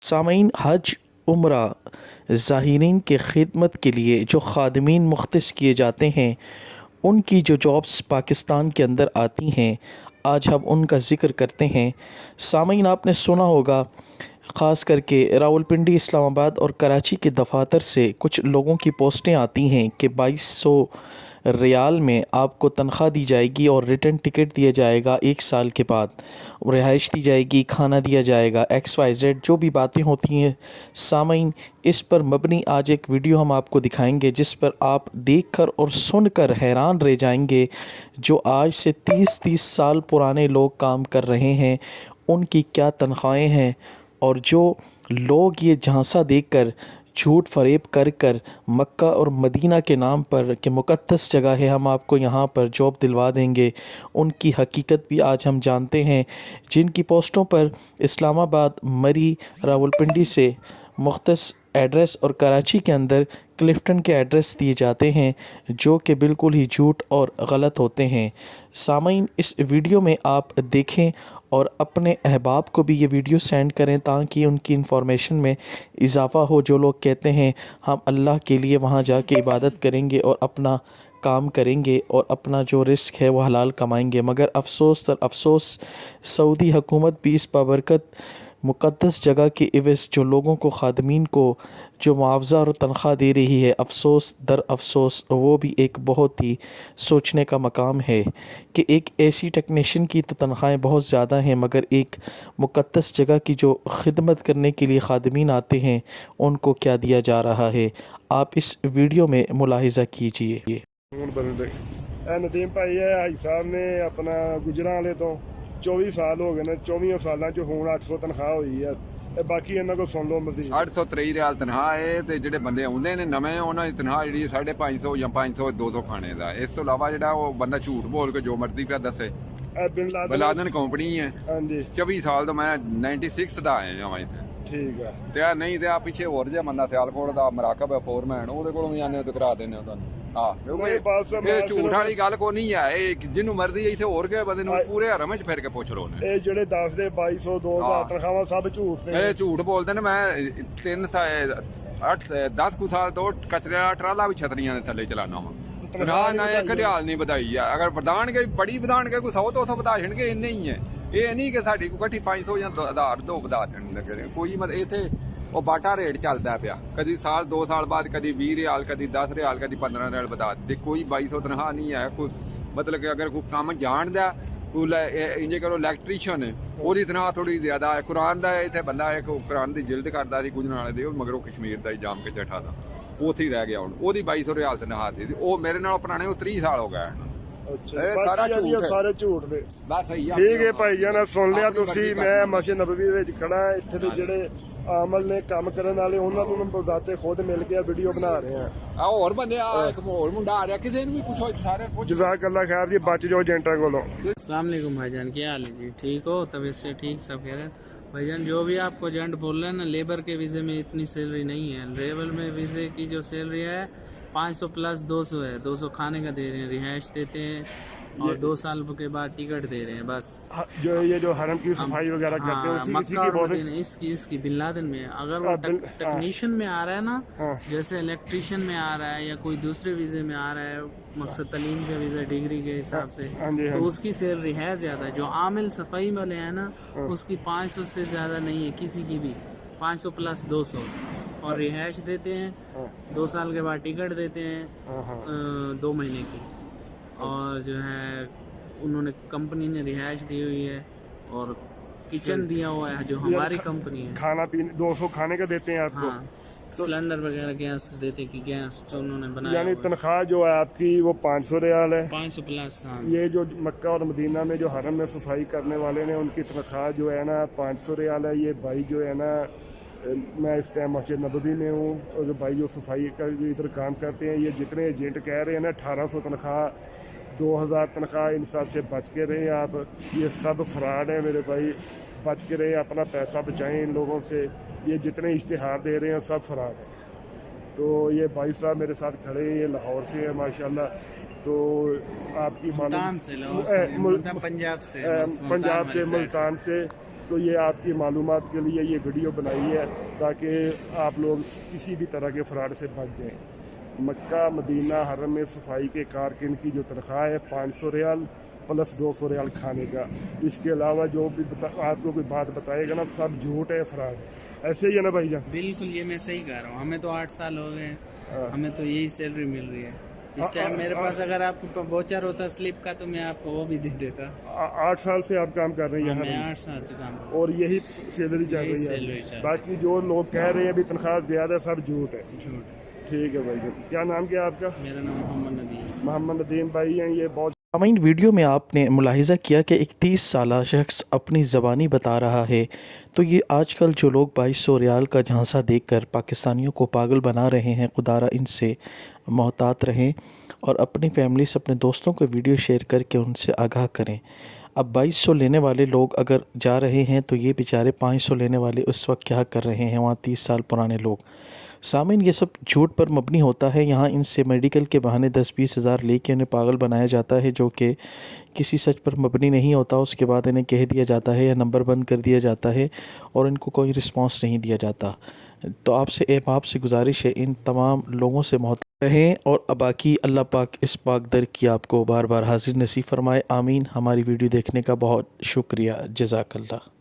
सामीन हज उम्रा ज़ाहिरीन के खिदमत के लिए जो खादमीन मुख्तस किए जाते हैं, उनकी जो जॉब्स पाकिस्तान के अंदर आती हैं, आज हम उनका ज़िक्र करते हैं। सामीन, आपने सुना होगा ख़ास करके रावलपिंडी, इस्लामाबाद और कराची के दफातर से कुछ लोगों की पोस्टें आती हैं कि 2200 रियाल में आपको तनख्वाह दी जाएगी और रिटर्न टिकट दिया जाएगा 1 साल के बाद, रिहाइश दी जाएगी, खाना दिया जाएगा, XYZ जो भी बातें होती हैं। सामीन, इस पर मबनी आज एक वीडियो हम आपको दिखाएंगे जिस पर आप देखकर और सुनकर हैरान रह जाएंगे। जो आज से 30-30 साल पुराने लोग काम कर रहे हैं, उनकी क्या तनख्वाहें हैं, और जो लोग ये झांसा देकर झूठ फरेब कर कर मक्का और मदीना के नाम पर कि मुक़द्दस जगह है, हम आपको यहाँ पर जॉब दिलवा देंगे, उनकी हकीकत भी आज हम जानते हैं। जिनकी पोस्टों पर इस्लामाबाद, मरी, रावलपिंडी से मुख्तस एड्रेस और कराची के अंदर क्लिफ्टन के एड्रेस दिए जाते हैं, जो कि बिल्कुल ही झूठ और गलत होते हैं। सामीन, इस वीडियो में आप देखें और अपने अहबाब को भी ये वीडियो सेंड करें ताकि उनकी इन्फॉर्मेशन में इजाफ़ा हो। जो लोग कहते हैं हम अल्लाह के लिए वहाँ जाके इबादत करेंगे और अपना काम करेंगे और अपना जो रिस्क है वो हलाल कमाएंगे, मगर अफसोस तर अफसोस सऊदी हुकूमत भी इस बाबरकत मुक़द्दस जगह के इवज़ जो लोगों को, खादमीन को जो मुआवज़ा और तनख्वाह दे रही है, अफसोस दर अफसोस वो भी एक बहुत ही सोचने का मकाम है कि एक ऐसी टेक्नीशियन की तो तनख्वाहें बहुत ज़्यादा हैं, मगर एक मुक़द्दस जगह की जो खिदमत करने के लिए खादमीन आते हैं, उनको क्या दिया जा रहा है। आप इस वीडियो में मुलाहिज़ा कीजिए। नदीम भाई है हाई साहब ने अपना गुजरांवाले तो 24 साल हो गए ने। 24 सालों च हुण 800 तनख्वाह हुई है। बाकी इन्हां को सुन लो मजीद 823 रियाल तनख्वाह है ते जिहड़े बंदे आउंदे ने नवें उन्हां दी तनख्वाह जिहड़ी 550 ਜਾਂ 500 200 खाने दा। इस तो इलावा जिहड़ा वो बंदा झूठ बोल के जो मर्जी पिया दसे। बिन लादन कंपनी है। हाँ जी 24 साल तो मैं 96 ਦਾ ਆਇਆ ਹਾਂ ਇੱਥੇ। ਠੀਕ ਹੈ ਤੇ ਨਹੀਂ ਤੇ ਆ ਪਿੱਛੇ ਹੋਰ ਜਿਹਾ ਬੰਦਾ ਸਿਆਲਕੋਟ ਦਾ ਮਰਾਕਬ ਹੈ ਫੋਰਮੈਨ, ਉਹਦੇ ਕੋਲੋਂ ਵੀ ਆਨੇ ਤੇ ਕਰਾ ਦਿੰਦੇ ਤੁਹਾਨੂੰ। ਇਹ ਝੂਠ ਵਾਲੀ ਗੱਲ ਕੋਈ ਨਹੀਂ ਹੈ। ਇਹ ਜਿਹਨੂੰ ਮਰਜ਼ੀ ਇੱਥੇ ਹੋਰ ਕੇ ਬੰਦੇ ਨੂੰ ਪੂਰੇ ਹਰਮ ਵਿੱਚ ਫਿਰ ਕੇ ਪੁੱਛ ਲਓ ਨੇ। ਇਹ ਜਿਹੜੇ ਦੱਸਦੇ 2200 2000 ਤਨਖਾਹਾਂ ਸਭ ਝੂਠ ਨੇ। ਇਹ ਝੂਠ ਬੋਲਦੇ ਨੇ। ਮੈਂ 10 ਕੁ ਸਾਲ ਤੋਂ ਕਚਰੇ ਦਾ ਟਰਾਲਾ ਵੀ ਛਤਰੀਆਂ ਦੇ ਥੱਲੇ ਚਲਾਣਾ ਵਾ। ਨਾ ਇੱਕ ਰਿਆਲ ਨਹੀਂ ਵਧਾਈ ਆ। ਅਗਰ ਵਧਾਣਗੇ ਬੜੀ ਵਧਾਣਗੇ ਕੋਈ 100 200 ਵਧਾ ਛਣਗੇ, ਇੰਨੇ ਹੀ ਹੈ। ਇਹ ਨਹੀਂ ਕਿ ਸਾਡੀ ਕੋਈ ਇਕੱਠੀ 500 ਜਾਂ 1000 2 ਵਧਾ ਦੇਣ ਲੱਗੇ। ਕੋਈ ਮਤਲਬ ਇੱਥੇ ਉਹ ਬਾਟਾ ਰੇਟ ਚੱਲਦਾ ਪਿਆ, ਕਦੀ ਸਾਲ 2 ਸਾਲ ਬਾਅਦ ਕਦੀ 20 ਰਿਆਲ, ਕਦੀ 10 ਰਿਆਲ, ਕਦੀ 15 ਰਿਆਲ ਵਧਾ ਦਿੱਤੇ। ਕੋਈ 2200 ਤਨਖਾਹ ਨਹੀਂ ਹੈ। ਕੋਈ ਮਤਲਬ ਕਿ ਅਗਰ ਕੋਈ ਕੰਮ ਜਾਣਦਾ, ਕੋਈ ਇੰਜੇ ਕਰੋ ਇਲੈਕਟ੍ਰੀਸ਼ੀਅਨ ਹੈ, ਉਹਦੀ ਤਨਖਾਹ ਥੋੜੀ ਜ਼ਿਆਦਾ ਹੈ। ਕੁਰਾਨ ਦਾ ਇੱਥੇ ਬੰਦਾ ਇੱਕ ਕੁਰਾਨ ਦੀ ਜਿਲਦ ਕਰਦਾ ਸੀ ਗੁਜਰਾਂਵਾਲੇ ਦੇ, ਮਗਰੋਂ ਕਸ਼ਮੀਰ ਦਾ ਹੀ ਜਾਮ ਕੇ ਚੱਠਾ ਦਾ, ਉੱਥੇ ਹੀ ਰਹਿ ਗਿਆ। ਹੁਣ ਉਹਦੀ 2200 ਰਿਆਲ ਤਨਖਾਹ ਦੀ, ਉਹ ਮੇਰੇ ਨਾਲ ਪੁਰਾਣੇ ਉਹ 30 ਸਾਲ ਹੋ ਗਏ। ਸਾਰਾ ਝੂਠ, ਸਾਰੇ ਝੂਠ ਦੇ। ਬਸ ਸਹੀ ਆ। ਠੀਕ ਹੈ ਭਾਈ ਜਾਨ, ਸੁਣ ਲਿਆ ਤੁਸੀਂ। ਮੈਂ ਮਸਜਿਦ ਨਬਵੀ ਵਿੱਚ ਖੜਾ, ਇੱਥੇ ਦੇ ਜਿਹੜੇ ਆਮਲ ਨੇ ਕੰਮ ਕਰਨ ਵਾਲੇ ਉਹਨਾਂ ਨੂੰ ਬਜ਼ਾਤੇ ਖੁਦ ਮਿਲ ਕੇ ਵੀਡੀਓ ਬਣਾ ਰਹੇ ਆ। ਆ ਹੋਰ ਬੰਦੇ ਆ, ਇੱਕ ਹੋਰ ਮੁੰਡਾ ਆ ਰਿਹਾ, ਕਿਸੇ ਨੂੰ ਵੀ ਪੁੱਛੋ, ਸਾਰੇ ਜਜ਼ਾਕ ਅੱਲਾ खैर जी। बच जाओ एजेंटा कोलों। अस्सलाम वालेकुम भाईजान, क्या हाल है जी? ठीक हो? तबीयत से ठीक, सब कह रहे हैं भाईजान। जो भी आपको एजेंट बोल रहे हैं ना, लेबर के वीज़े में इतनी सैलरी नहीं है। लेबर में वीज़े की जो सैलरी है 500 प्लस 200 है। 200 खाने का दे रहे हैं, रिहाइश देते हैं और 2 साल के बाद टिकट दे रहे हैं। बस जो ये जो हरम की सफाई वगैरह करते हैं, मक्का और मदीना, इसकी बिन लादेन में अगर वो टेक्नीशियन में आ रहा है ना, जैसे इलेक्ट्रीशियन में आ रहा है या कोई दूसरे वीज़े में आ रहा है, मकसद तालीम का वीज़ा डिग्री के हिसाब से, तो उसकी सैलरी है ज़्यादा। जो आमिल सफाई वाले हैं ना, उसकी 500 से ज़्यादा नहीं है किसी की भी। 500 प्लस 200 और रिहाइश देते हैं। 2 साल के बाद टिकट देते हैं 2 महीने की। और जो है उन्होंने कंपनी ने रिहाइश दी हुई है और किचन दिया हुआ है जो हमारी कंपनी है। खाना पीने 200 खाने का देते हैं आपको। हाँ, सिलेंडर वगैरह गैस देते कि गैस जो उन्होंने बनाया। यानी तनख्वाह जो है आपकी वो 500 रियाल है। 500 प्लस। हाँ, ये जो मक्का और मदीना में जो हरम में सफाई करने वाले ने, उनकी तनख्वाह जो है ना 500 रियाल है। ये भाई जो है ना, मैं इस टाइम मस्जिद नबवी में हूँ, और जो भाई जो सफाई का जो इधर काम करते हैं, ये जितने एजेंट कह रहे हैं ना 1800 तनख्वाह, 2000 तनख्वाह, इन सब से बच के रहें आप। ये सब फ्रॉड है मेरे भाई, बच के रहें, अपना पैसा बचाएं इन लोगों से। ये जितने इश्तिहार दे रहे हैं सब फ्रॉड है। तो ये भाई साहब मेरे साथ खड़े हैं, ये लाहौर से है माशाल्लाह। तो आपकी मुल्तान से, पंजाब से, मुल्तान से تو یہ آپ کی معلومات کے لیے یہ ویڈیو بنائی ہے تاکہ آپ لوگ کسی بھی طرح کے فراڈ سے بچ جائیں۔ مکہ مدینہ حرم میں صفائی کے کارکن کی جو تنخواہ ہے 500 ریال پلس 200 ریال کھانے کا، اس کے علاوہ جو بھی آپ کو کوئی بات بتائے گا نا سب جھوٹ ہے، فراڈ ہے، ایسے ہی ہے نا بھائی جان؟ بالکل، یہ میں صحیح کہہ رہا ہوں، ہمیں تو 8 سال ہو گئے، ہمیں تو یہی سیلری مل رہی ہے اس ٹائم۔ میرے پاس اگر آپ کو ووچر ہوتا سلپ کا تو میں آپ کو وہ بھی دے دیتا۔ 8 سال سے آپ کام کر رہی ہیں؟ میں 8 سال سے کام کر اور یہی سیلری چل رہی ہے؟ باقی جو لوگ کہہ رہے ہیں ابھی تنخواہ زیادہ ہے سب جھوٹ ہے۔ ٹھیک ہے بھائی جان، کیا نام کیا آپ کا؟ میرا نام محمد ندیم۔ محمد ندیم بھائی ہیں، یہ بہت سامعین، ویڈیو میں آپ نے ملاحظہ کیا کہ ایک 30 سالہ شخص اپنی زبانی بتا رہا ہے، تو یہ آج کل جو لوگ 2200 ریال کا جھانسا دیکھ کر پاکستانیوں کو پاگل بنا رہے ہیں، خدارہ ان سے محتاط رہیں اور اپنی فیملی سے اپنے دوستوں کو ویڈیو شیئر کر کے ان سے آگاہ کریں۔ اب 2200 لینے والے لوگ اگر جا رہے ہیں تو یہ بیچارے 500 لینے والے اس وقت کیا کر رہے ہیں وہاں 30 سال پرانے لوگ؟ سامعین، یہ سب جھوٹ پر مبنی ہوتا ہے۔ یہاں ان سے میڈیکل کے بہانے 10-20 ہزار لے کے انہیں پاگل بنایا جاتا ہے، جو کہ کسی سچ پر مبنی نہیں ہوتا۔ اس کے بعد انہیں کہہ دیا جاتا ہے یا نمبر بند کر دیا جاتا ہے اور ان کو کوئی رسپانس نہیں دیا جاتا۔ تو آپ سے گزارش ہے ان تمام لوگوں سے محتاط رہیں، اور باقی اللہ پاک اس پاک در کی آپ کو بار بار حاضر نصیب فرمائے، آمین۔ ہماری ویڈیو دیکھنے کا بہت شکریہ، جزاک اللہ۔